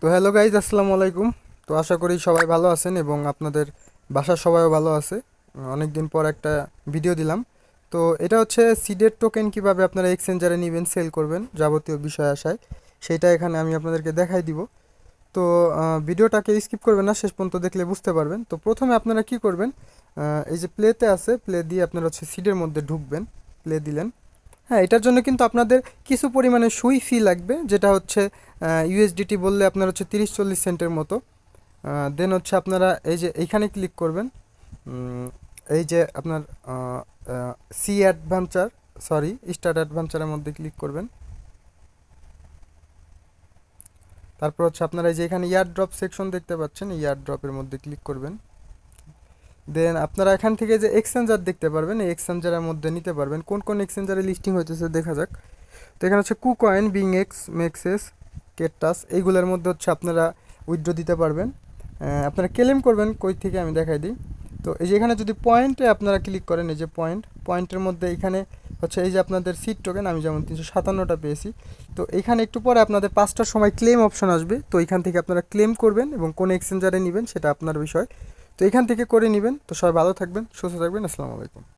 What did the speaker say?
তো hello guys, আসসালামু আলাইকুম। তো আশা করি সবাই ভালো আছেন এবং আপনাদের বাসার সবাইও ভালো আছে। অনেক দিন পর একটা ভিডিও দিলাম। তো এটা হচ্ছে সিডের টোকেন কিভাবে আপনারা এক্সচেঞ্জারে নেবেন, সেল করবেন, যাবতীয় বিষয় আশায় সেইটা এখানে আমি আপনাদেরকে দেখাই দিব। তো ভিডিওটাকে স্কিপ করবেন না, শেষ পর্যন্ত দেখলে বুঝতে পারবেন। তো প্রথমে আপনারা কি করবেন, এই যে প্লেতে আছে, প্লে দিয়ে আপনারা হচ্ছে সিডের মধ্যে ঢুকবেন। প্লে দিলেন। হ্যাঁ, এটার জন্য কিন্তু আপনাদের কিছু পরিমাণে সুই ফি লাগবে, যেটা হচ্ছে ইউএসডিটি বললে আপনার হচ্ছে 30-40 সেন্টের মতো। দেন হচ্ছে আপনারা এই যে এইখানে ক্লিক করবেন। এই যে আপনার সি অ্যাডভেঞ্চার, সরি, স্টার্ট অ্যাডভেঞ্চারের মধ্যে ক্লিক করবেন। তারপর হচ্ছে আপনারা এই যে এখানে ইয়ার ড্রপ সেকশন দেখতে পাচ্ছেন, এই ইয়ার ড্রপের মধ্যে ক্লিক করবেন। দেন আপনারা এখান থেকে যে এক্সচেঞ্জার দেখতে পারবেন, এই এক্সচেঞ্জারের মধ্যে নিতে পারবেন। কোন কোন এক্সচেঞ্জারে লিস্টিং হইতেছে দেখা যাক। তো এখানে হচ্ছে কুকয়েন, বিং এক্স, মেক্সেস, কেটাস, এইগুলোর মধ্যে হচ্ছে আপনারা উইথড্র দিতে পারবেন। আপনারা ক্লেম করবেন কই থেকে আমি দেখাই দিই। তো এই যে এখানে যদি পয়েন্টে আপনারা ক্লিক করেন, এই যে পয়েন্টের মধ্যে এখানে হচ্ছে এই যে আপনাদের সিট টোকেন, আমি যেমন 357টা পেয়েছি। তো এখানে একটু পরে আপনাদের 5টার সময় ক্লেম অপশন আসবে। তো এখান থেকে আপনারা ক্লেম করবেন এবং কোন এক্সচেঞ্জারে নেবেন সেটা আপনার বিষয়। তো এখান থেকে করে নেবেন। তো সবাই ভালো থাকবেন, সুস্থ থাকবেন। আসসালামু আলাইকুম।